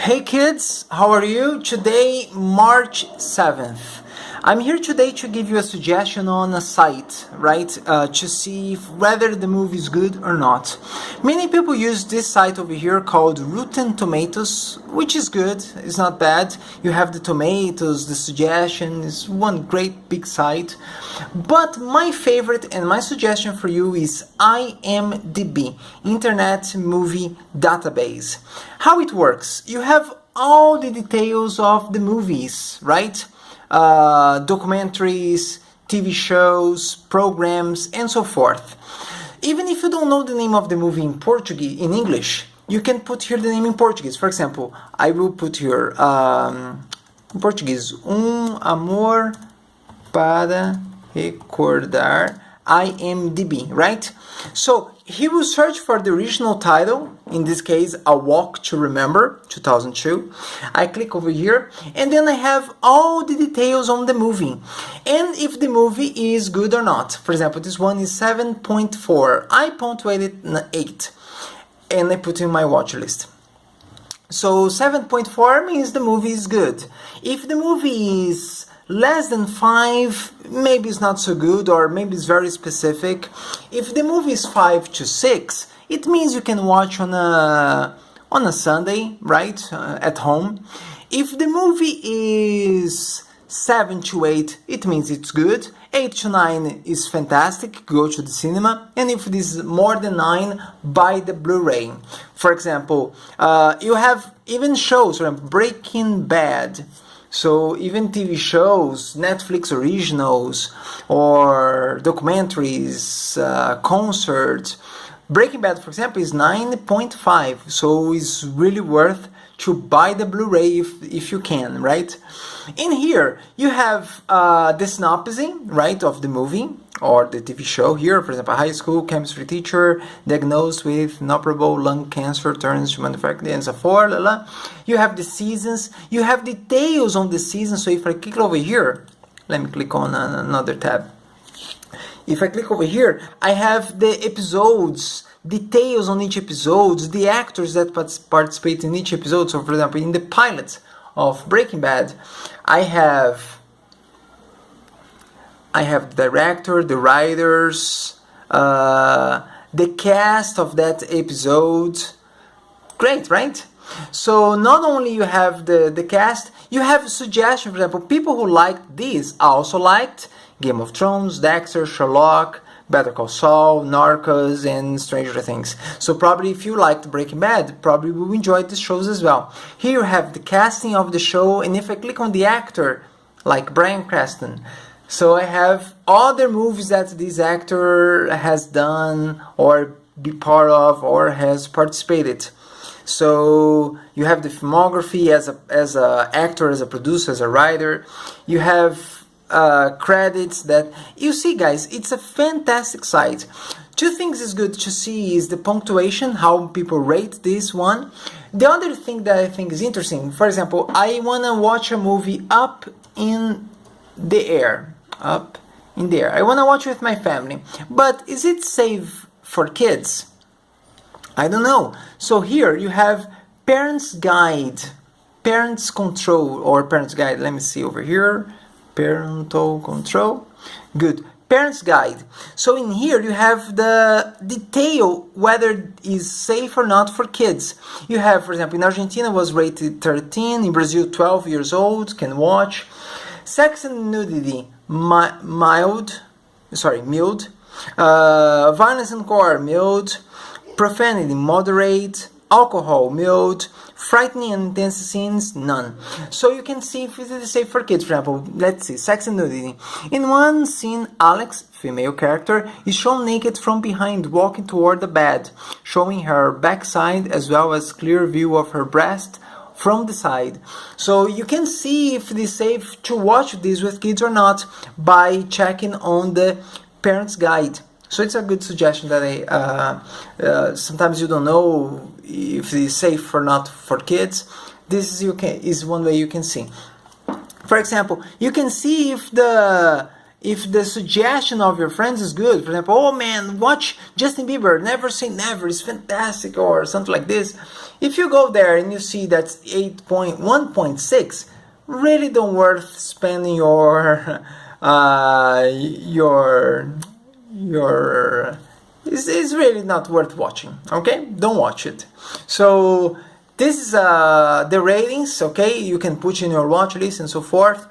Hey kids, how are you? Today, March 7th. I'm here today to give you a suggestion on a site, right? To see whether the movie is good or not. Many people use this site over here called Rotten Tomatoes, which is good, it's not bad. You have the tomatoes, the suggestion, it's one great big site. But my favorite and my suggestion for you is IMDb, Internet Movie Database. How it works? You have all the details of the movies, right? Documentaries, TV shows, programs, and so forth. Even if you don't know the name of the movie in Portuguese, in English, you can put here the name in Portuguese. For example, I will put here in Portuguese, Amor para Recordar, IMDb, right? So he will search for the original title, in this case, A Walk to Remember, 2002. I click over here, and then I have all the details on the movie, and if the movie is good or not. For example, this one is 7.4. I punctuated 8, and I put in my watch list. So 7.4 means the movie is good. If the movie is less than 5, maybe it's not so good, or maybe it's very specific. If the movie is 5 to 6, it means you can watch on a Sunday, right, at home. If the movie is 7 to 8, it means it's good. 8 to 9 is fantastic, go to the cinema. And if it is more than 9, buy the Blu-ray. For example, you have even shows like Breaking Bad. So even TV shows, Netflix originals, or documentaries, concerts. Breaking Bad, for example, is 9.5, so it's really worth to buy the Blu-ray if you can, right? In here, you have the synopsis, right, of the movie or the TV show. Here, for example, high school chemistry teacher diagnosed with inoperable lung cancer turns to manufacture and so forth. You have the seasons. You have details on the season. So if I click over here, let me click on another tab. If I click over here, I have the episodes, details on each episode, the actors that participate in each episode. So, for example, in the pilot of Breaking Bad, I have the director, the writers, the cast of that episode. Great, right? So not only you have the cast, you have suggestions. For example, people who liked this also liked Game of Thrones, Dexter, Sherlock, Better Call Saul, Narcos, and Stranger Things. So probably if you liked Breaking Bad, probably will enjoy these shows as well. Here you have the casting of the show, and if I click on the actor, like Bryan Cranston, so I have other movies that this actor has done or be part of or has participated. So you have the filmography as a actor, as a producer, as a writer. You have credits that you see, guys. It's a fantastic site. Two things is good to see is the punctuation, how people rate this one. The other thing that I think is interesting, for example, I want to watch a movie up in the air. I want to watch with my family, but is it safe for kids? I don't know. So here you have parents guide, parents control, or parents guide. Let me see over here. Parental control. Good. Parents guide. So in here you have the detail whether it is safe or not for kids. You have, for example, in Argentina was rated 13, in Brazil 12 years old, can watch. Sex and nudity, mild. Violence and gore, mild. Profanity, moderate. Alcohol, mild. Frightening and intense scenes, none. So you can see if it is safe for kids. For example, let's see, sex and nudity. In one scene, Alex, female character, is shown naked from behind, walking toward the bed, showing her backside as well as clear view of her breast from the side. So you can see if it is safe to watch this with kids or not by checking on the parents' guide. So it's a good suggestion that sometimes you don't know if it is safe or not for kids. This is one way you can see. For example, you can see if if the suggestion of your friends is good, for example, oh man, watch Justin Bieber, Never Say Never, it's fantastic, or something like this. If you go there and you see that's 8.1.6, really don't worth spending your it's really not worth watching. Okay, don't watch it. So this is the ratings. Okay, you can put in your watch list and so forth.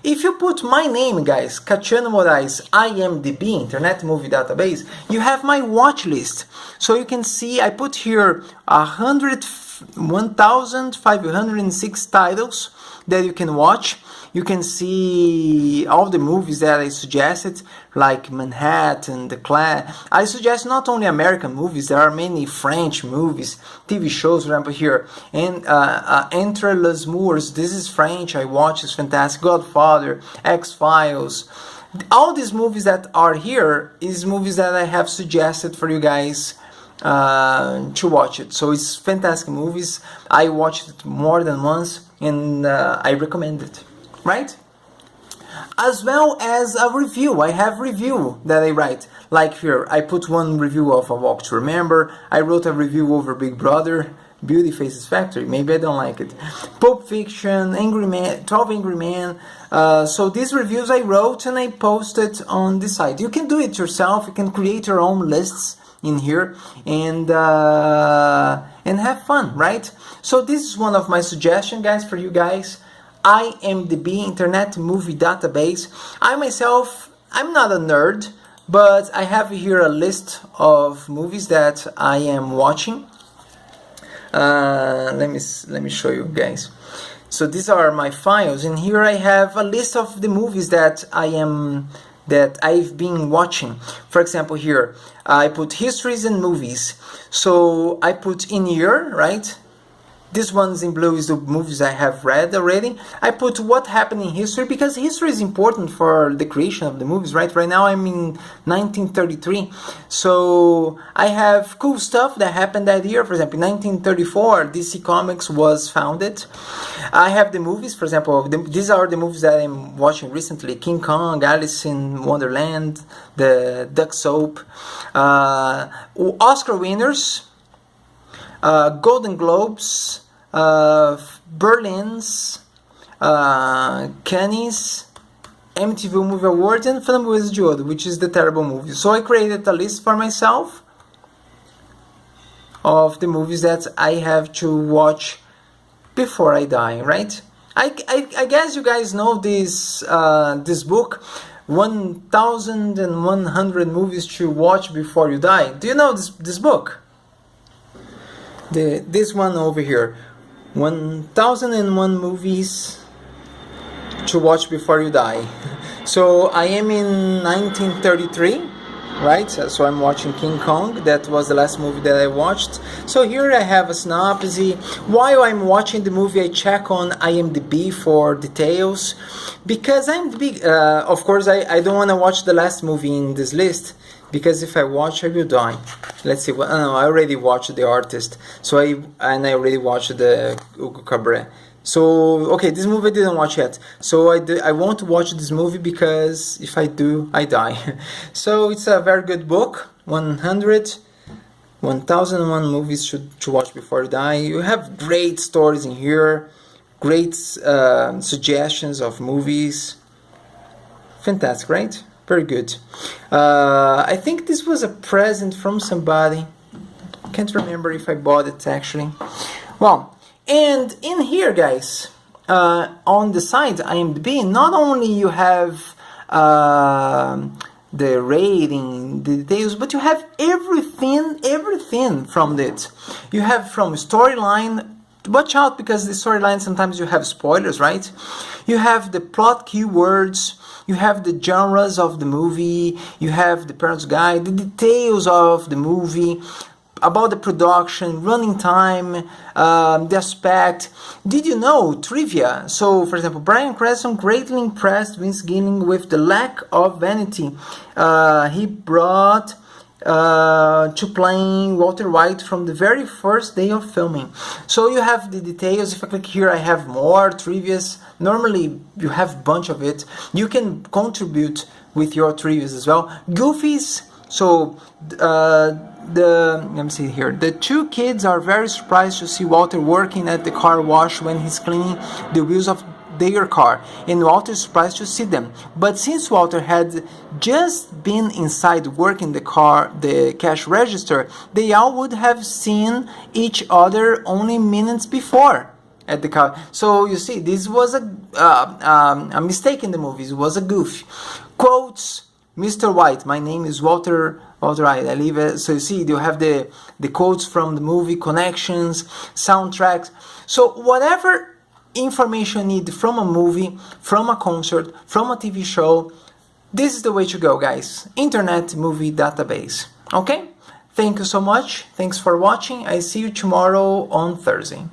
If you put my name, guys, Catiano Moraes, IMDb, Internet Movie Database, you have my watch list. So you can see I put here 1,506 titles that you can watch. You can see all the movies that I suggested, like Manhattan, The Class. I suggest not only American movies, there are many French movies, TV shows, for example, here. And Entre les Murs, this is French, I watch, it's fantastic. Godfather, X-Files. All these movies that are here is movies that I have suggested for you guys to watch it. So it's fantastic movies. I watched it more than once and I recommend it. Right? As well as a review. I have review that I write. Like here, I put one review of A Walk to Remember. I wrote a review over Big Brother, Beauty Faces Factory. Maybe I don't like it. Pulp Fiction, Angry Man, 12 Angry Men. So these reviews I wrote and I posted on the site. You can do it yourself. You can create your own lists in here and have fun, right? So this is one of my suggestions, guys, for you guys. IMDb, Internet Movie Database. I myself, I'm not a nerd, but I have here a list of movies that I am watching. Let me show you guys. So these are my files, and here I have a list of the movies that I've been watching. For example, here I put histories and movies. So I put in year, right? This one's in blue is the movies I have read already. I put what happened in history because history is important for the creation of the movies, right? Right now I'm in 1933. So I have cool stuff that happened that year. For example, in 1934, DC Comics was founded. I have the movies, for example, these are the movies that I'm watching recently. King Kong, Alice in Wonderland, the Duck Soap, Oscar winners, Golden Globes, Berlin's, Cannes, MTV Movie Awards, and Framboesa de Ouro, which is the terrible movie. So I created a list for myself of the movies that I have to watch before I die, right? I guess you guys know this book, 1,100 Movies to Watch Before You Die. Do you know this book? This one over here, 1,001 movies to watch before you die. So I am in 1933, right? So I'm watching King Kong. That was the last movie that I watched. So here I have a synopsis. While I'm watching the movie, I check on IMDb for details, because IMDb, of course, I don't want to watch the last movie in this list, because if I watch, I will die. Let's see. Well, no, I already watched The Artist. So I already watched the Hugo Cabret. So okay, this movie I didn't watch yet. So I won't watch this movie because if I do, I die. So it's a very good book. 1,001 movies to watch before you die. You have great stories in here, great suggestions of movies. Fantastic, right? Very good. I think this was a present from somebody. Can't remember if I bought it actually. Well, and in here, guys, on the side IMDb, not only you have the rating, the details, but you have everything from it. You have from storyline. Watch out, because the storyline sometimes you have spoilers, right? You have the plot keywords. You have the genres of the movie, you have the parent's guide, the details of the movie, about the production, running time, the aspect. Did you know? Trivia. So, for example, Bryan Cranston greatly impressed Vince Gilligan with the lack of vanity he brought to playing Walter White from the very first day of filming. So you have the details. If I click here, I have more trivias. Normally you have a bunch of it. You can contribute with your trivias as well. Goofies, so let me see here. The two kids are very surprised to see Walter working at the car wash when he's cleaning the wheels of their car, and Walter is surprised to see them. But since Walter had just been inside working the cash register, they all would have seen each other only minutes before at the car. So you see, this was a mistake in the movies. It was a goof. Quotes: Mr. White, my name is Walter White. I live it. So you see, you have the quotes from the movie, connections, soundtracks. So whatever information you need from a movie, from a concert, from a TV show, this is the way to go, guys. Internet Movie Database. Okay? Thank you so much. Thanks for watching. I see you tomorrow on Thursday.